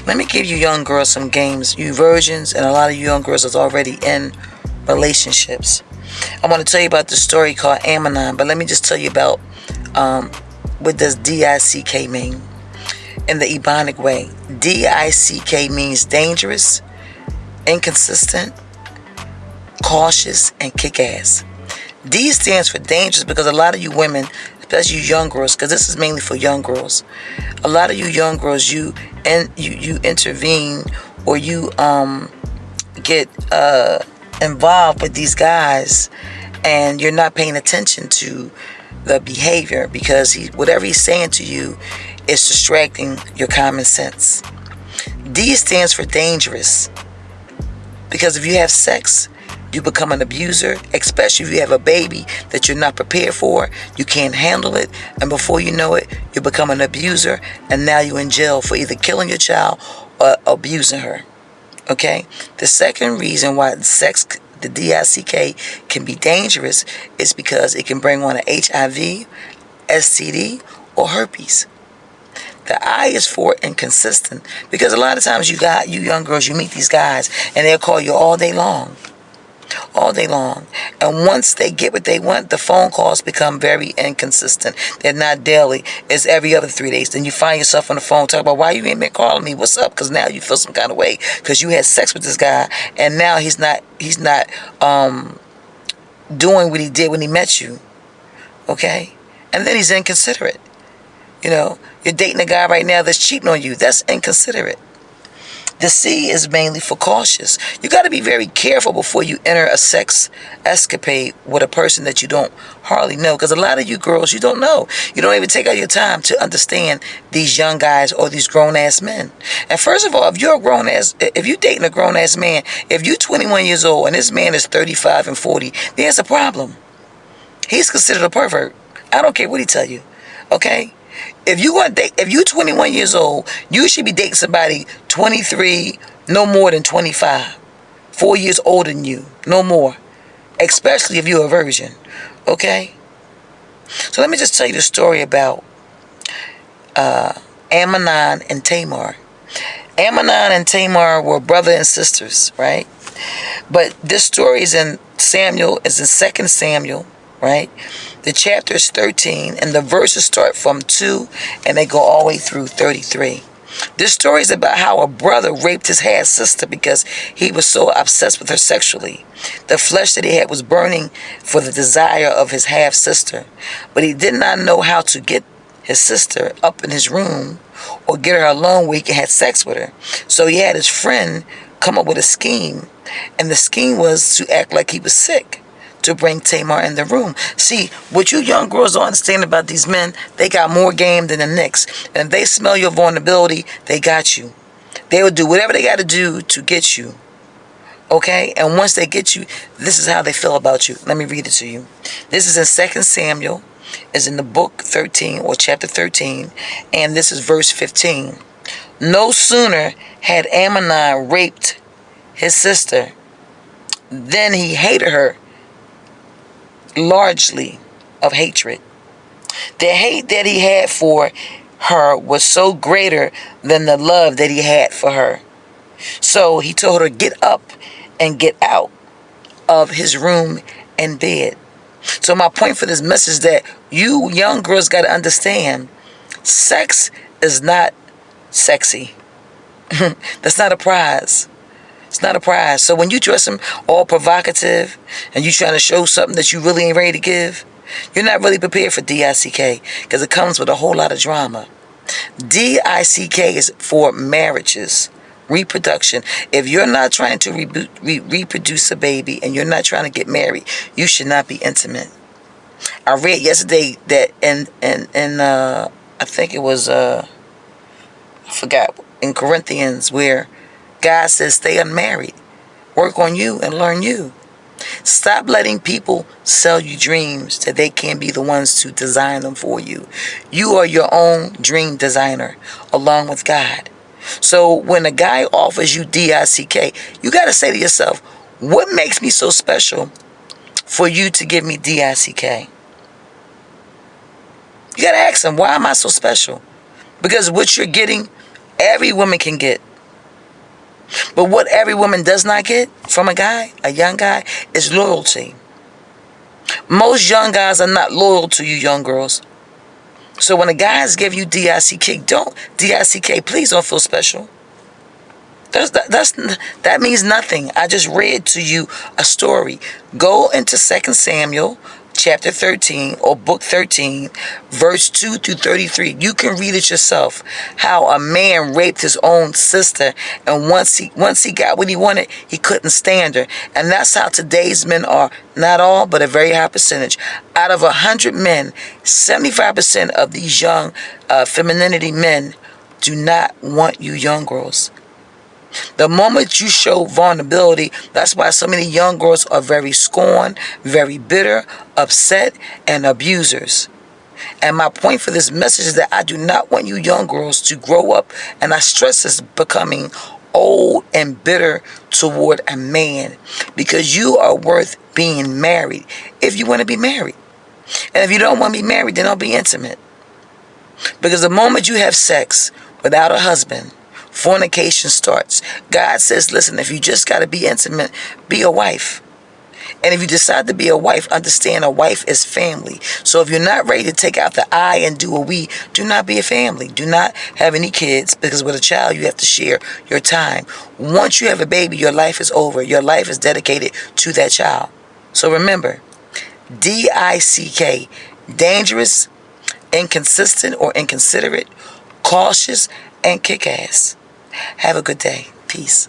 Let me give you young girls some games. You virgins and a lot of you young girls that's already in relationships. I want to tell you about the story called Amnon, but let me just tell you about what does D-I-C-K mean in the Ebonic way. D-I-C-K means dangerous, inconsistent, cautious, and kick-ass. D stands for dangerous because a lot of you women, especially you young girls, because this is mainly for young girls, a lot of you young girls, you intervene or you get involved with these guys, and you're not paying attention to the behavior because whatever he's saying to you is distracting your common sense. D stands for dangerous because if you have sex, you become an abuser, especially if you have a baby that you're not prepared for, you can't handle it, and before you know it, you become an abuser, and now you're in jail for either killing your child or abusing her. Okay? The second reason why sex, the D-I-C-K, can be dangerous is because it can bring on an HIV, STD, or herpes. The I is for inconsistent because a lot of times you young girls, you meet these guys and they'll call you all day long. All day long. And once they get what they want, the phone calls become very inconsistent. They're not daily. It's every other 3 days. Then you find yourself on the phone talking about why you ain't been calling me. What's up? Because now you feel some kind of way because you had sex with this guy and now he's not doing what he did when he met you. Okay? And then he's inconsiderate. You know, you're dating a guy right now that's cheating on you. That's inconsiderate. The C is mainly for cautious. You got to be very careful before you enter a sex escapade with a person that you don't hardly know. Because a lot of you girls, you don't know. You don't even take out your time to understand these young guys or these grown-ass men. And first of all, if you're dating a grown-ass man, if you're 21 years old and this man is 35 and 40, there's a problem. He's considered a pervert. I don't care what he tell you. Okay? If you're 21 years old, you should be dating somebody 23, no more than 25. 4 years older than you, no more. Especially if you're a virgin. Okay? So let me just tell you the story about Amnon and Tamar. Amnon and Tamar were brother and sisters, right? But this story is in 2 Samuel, right? The chapter is 13 and the verses start from 2 and they go all the way through 33. This story is about how a brother raped his half sister because he was so obsessed with her sexually. The flesh that he had was burning for the desire of his half sister, but he did not know how to get his sister up in his room or get her alone where he could have sex with her. So he had his friend come up with a scheme, and the scheme was to act like he was sick, to bring Tamar in the room. See, what you young girls don't understand about these men, they got more game than the Knicks. And if they smell your vulnerability, they got you. They will do whatever they got to do to get you. Okay? And once they get you, this is how they feel about you. Let me read it to you. This is in 2 Samuel. It's in the book 13 or chapter 13. And this is verse 15. No sooner had Amnon raped his sister than he hated her largely of hatred. The hate that he had for her was so greater than the love that he had for her. So he told her, get up and get out of his room and bed. So my point for this message is that you young girls got to understand, sex is not sexy. That's not a prize. It's not a prize. So when you dress them all provocative and you trying to show something that you really ain't ready to give, you're not really prepared for D-I-C-K because it comes with a whole lot of drama. D-I-C-K is for marriages, reproduction. If you're not trying to reproduce a baby and you're not trying to get married, you should not be intimate. I read yesterday that in I think it was I forgot, in Corinthians, where God says stay unmarried, work on you and learn you. Stop letting people sell you dreams that they can't be the ones to design them for you. You are your own dream designer along with God. So when a guy offers you D-I-C-K, you got to say to yourself, what makes me so special for you to give me D-I-C-K? You got to ask him, why am I so special? Because what you're getting, every woman can get. But what every woman does not get from a guy, a young guy, is loyalty. Most young guys are not loyal to you young girls. So when a guys give you DICK, please don't feel special. That means nothing. I just read to you a story. Go into 2 Samuel chapter 13 or book 13, verse 2 through 33. You can read it yourself. How a man raped his own sister, and once he got what he wanted, he couldn't stand her. And that's how today's men are. Not all, but a very high percentage. Out of 100 men, 75% of these young femininity men do not want you young girls. The moment you show vulnerability, that's why so many young girls are very scorned, very bitter, upset, and abusers. And my point for this message is that I do not want you young girls to grow up, and I stress this, becoming old and bitter toward a man, because you are worth being married if you want to be married. And if you don't want to be married, then don't be intimate. Because the moment you have sex without a husband, fornication starts. God says, listen, if you just got to be intimate, be a wife. And if you decide to be a wife, understand a wife is family. So if you're not ready to take out the I and do a we, do not be a family. Do not have any kids, because with a child, you have to share your time. Once you have a baby, your life is over. Your life is dedicated to that child. So remember, DICK, dangerous, inconsistent or inconsiderate, cautious, and kick ass. Have a good day. Peace.